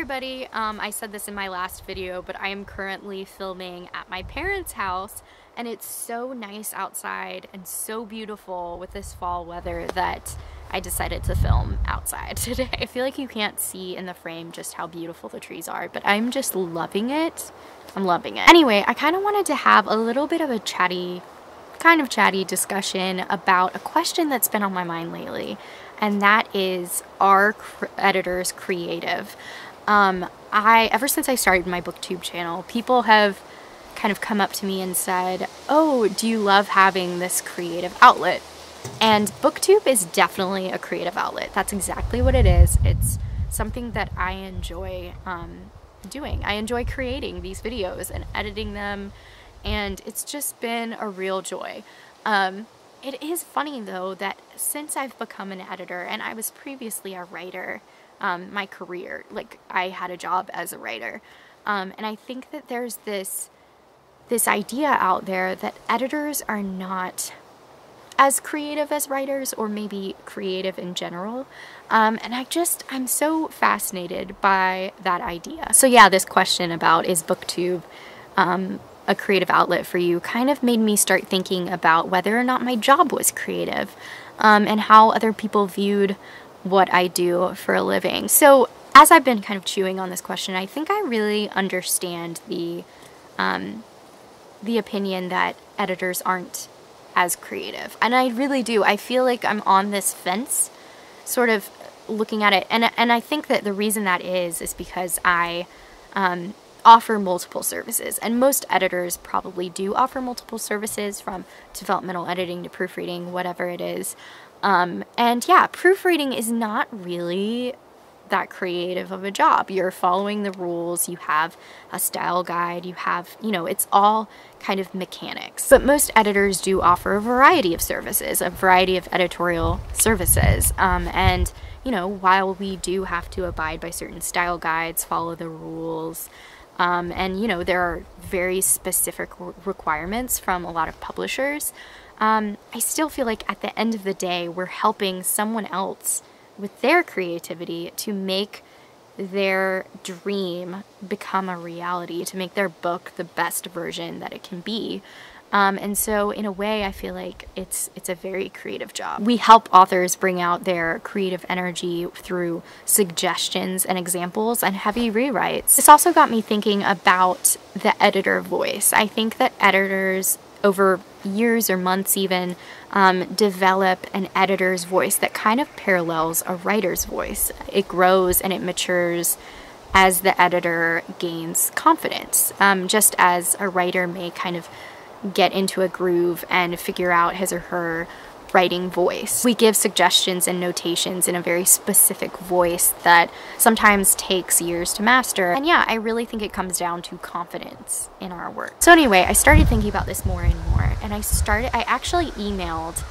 everybody, I said this in my last video, but I am currently filming at my parents' house, and it's so nice outside and so beautiful with this fall weather that I decided to film outside today. I feel like you can't see in the frame just how beautiful the trees are, but I'm just loving it. I'm loving it. Anyway, I kind of wanted to have a little bit of a chatty discussion about a question that's been on my mind lately, and that is, are editors creative? Ever since I started my booktube channel, people have kind of come up to me and said, oh, do you love having this creative outlet? And booktube is definitely a creative outlet. That's exactly what it is. It's something that I enjoy doing. I enjoy creating these videos and editing them, and it's just been a real joy. It is funny though that since I've become an editor, and I was previously a writer, my career, like I had a job as a writer, and I think that there's this idea out there that editors are not as creative as writers, or maybe creative in general, and I'm so fascinated by that idea. So yeah, this question about, is booktube a creative outlet for you, kind of made me start thinking about whether or not my job was creative, and how other people viewed what I do for a living. So as I've been kind of chewing on this question, I think I really understand the opinion that editors aren't as creative, and I really do. I feel like I'm on this fence, sort of looking at it, and I think that the reason that is because I offer multiple services, and most editors probably do offer multiple services, from developmental editing to proofreading, whatever it is. And yeah, proofreading is not really that creative of a job. You're following the rules, you have a style guide, you have, it's all kind of mechanics. But most editors do offer a variety of services, a variety of editorial services, and while we do have to abide by certain style guides, follow the rules, and there are very specific requirements from a lot of publishers, I still feel like at the end of the day, we're helping someone else with their creativity to make their dream become a reality, to make their book the best version that it can be. And so in a way, I feel like it's a very creative job. We help authors bring out their creative energy through suggestions and examples and heavy rewrites. This also got me thinking about the editor voice. I think that editors, over years or months even, develop an editor's voice that kind of parallels a writer's voice. It grows and it matures as the editor gains confidence, just as a writer may kind of get into a groove and figure out his or her writing voice. We give suggestions and notations in a very specific voice that sometimes takes years to master. And yeah, I really think it comes down to confidence in our work. So anyway, I started thinking about this more and more, and I actually emailed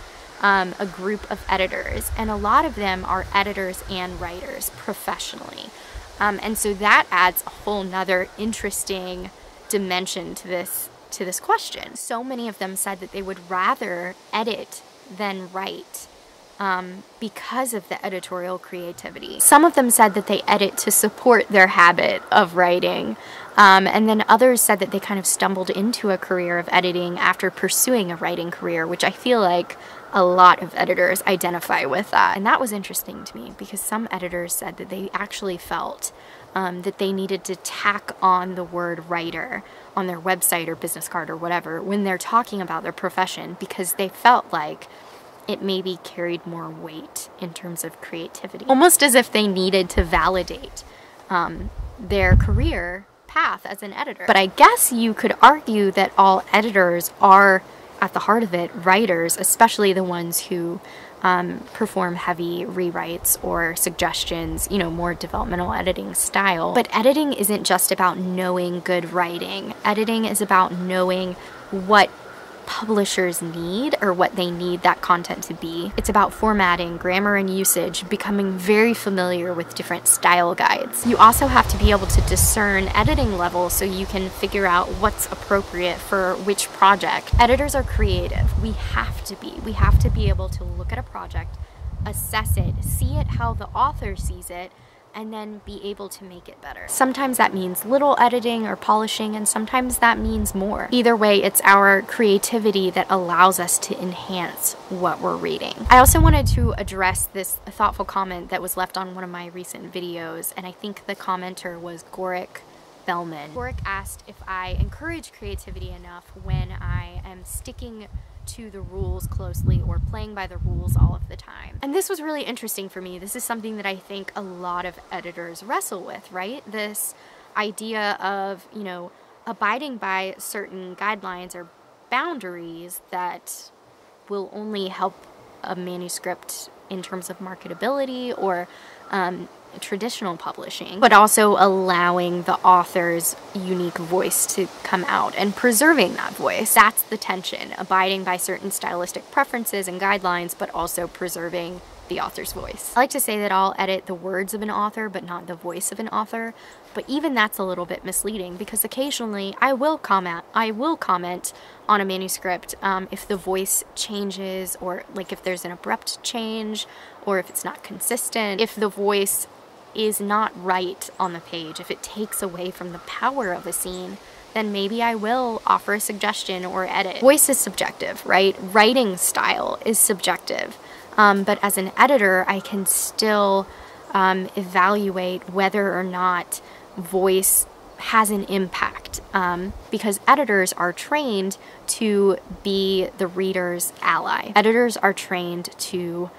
a group of editors, and a lot of them are editors and writers professionally. And so that adds a whole nother interesting dimension to this question. So many of them said that they would rather edit than write because of the editorial creativity. Some of them said that they edit to support their habit of writing, and then others said that they kind of stumbled into a career of editing after pursuing a writing career, which I feel like a lot of editors identify with that. And that was interesting to me, because some editors said that they actually felt that they needed to tack on the word writer on their website or business card or whatever when they're talking about their profession, because they felt like it maybe carried more weight in terms of creativity. Almost as if they needed to validate their career path as an editor. But I guess you could argue that all editors are, at the heart of it, writers, especially the ones who perform heavy rewrites or suggestions, more developmental editing style. But editing isn't just about knowing good writing. Editing is about knowing what publishers need, or what they need that content to be. It's about formatting, grammar, and usage, becoming very familiar with different style guides. You also have to be able to discern editing levels so you can figure out what's appropriate for which project. Editors are creative. We have to be. We have to be able to look at a project, assess it, see it how the author sees it, and then be able to make it better. Sometimes that means little editing or polishing, and sometimes that means more. Either way, it's our creativity that allows us to enhance what we're reading. I also wanted to address this thoughtful comment that was left on one of my recent videos, and I think the commenter was Gorik Bellman. Gorik asked if I encourage creativity enough when I am sticking to the rules closely or playing by the rules all of the time. And this was really interesting for me. This is something that I think a lot of editors wrestle with, right? This idea of, you know, abiding by certain guidelines or boundaries that will only help a manuscript in terms of marketability or traditional publishing, but also allowing the author's unique voice to come out and preserving that voice. That's the tension, abiding by certain stylistic preferences and guidelines, but also preserving the author's voice. I like to say that I'll edit the words of an author, but not the voice of an author, but even that's a little bit misleading because occasionally I will comment on a manuscript if the voice changes, or like if there's an abrupt change, or if it's not consistent, if the voice is not right on the page, if it takes away from the power of a scene, then maybe I will offer a suggestion or edit. Voice is subjective, right? Writing style is subjective. But as an editor, I can still evaluate whether or not voice has an impact, because editors are trained to be the reader's ally. Editors are trained to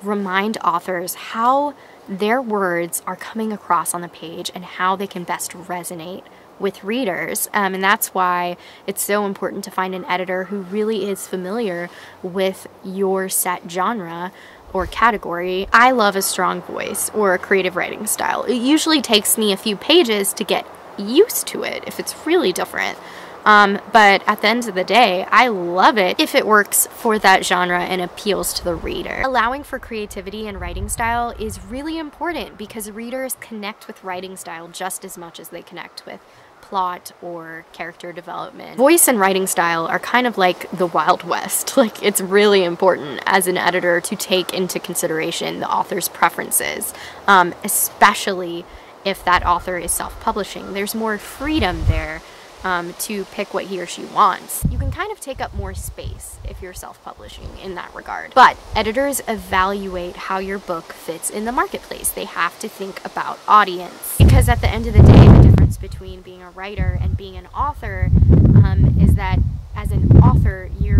remind authors how their words are coming across on the page and how they can best resonate with readers, and that's why it's so important to find an editor who really is familiar with your set genre or category. I love a strong voice or a creative writing style. It usually takes me a few pages to get used to it if it's really different. But at the end of the day, I love it if it works for that genre and appeals to the reader. Allowing for creativity in writing style is really important because readers connect with writing style just as much as they connect with plot or character development. Voice and writing style are kind of like the Wild West. Like, it's really important as an editor to take into consideration the author's preferences, especially if that author is self-publishing. There's more freedom there to pick what he or she wants. You can kind of take up more space if you're self-publishing in that regard. But editors evaluate how your book fits in the marketplace. They have to think about audience. Because at the end of the day, the difference between being a writer and being an author is that as an author, your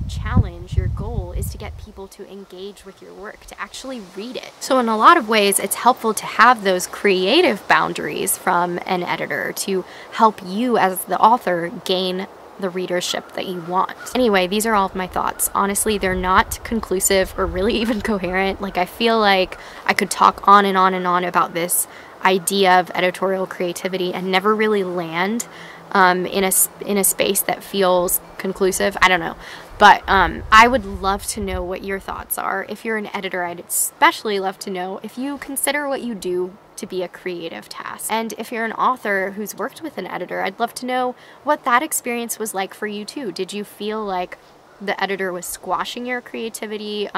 challenge, your goal is to get people to engage with your work, to actually read it. So in a lot of ways, it's helpful to have those creative boundaries from an editor to help you as the author gain the readership that you want. Anyway, these are all of my thoughts. Honestly, they're not conclusive or really even coherent. Like, I feel like I could talk on and on and on about this idea of editorial creativity and never really land in a space that feels conclusive. I don't know. But I would love to know what your thoughts are. If you're an editor, I'd especially love to know if you consider what you do to be a creative task. And if you're an author who's worked with an editor, I'd love to know what that experience was like for you too. Did you feel like the editor was squashing your creativity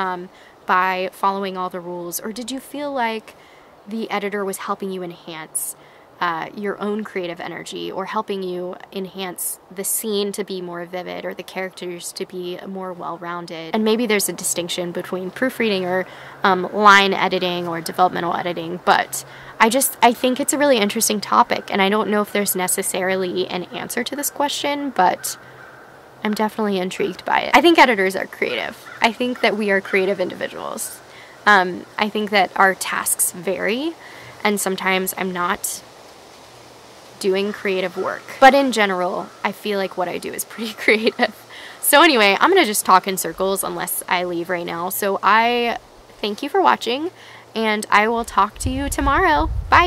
by following all the rules? Or did you feel like the editor was helping you enhance your own creative energy, or helping you enhance the scene to be more vivid or the characters to be more well-rounded? And maybe there's a distinction between proofreading or line editing or developmental editing, but I think it's a really interesting topic, and I don't know if there's necessarily an answer to this question, but I'm definitely intrigued by it. I think editors are creative. I think that we are creative individuals. I think that our tasks vary, and sometimes I'm not doing creative work. But in general, I feel like what I do is pretty creative. So anyway, I'm gonna just talk in circles unless I leave right now. So I thank you for watching, and I will talk to you tomorrow. Bye!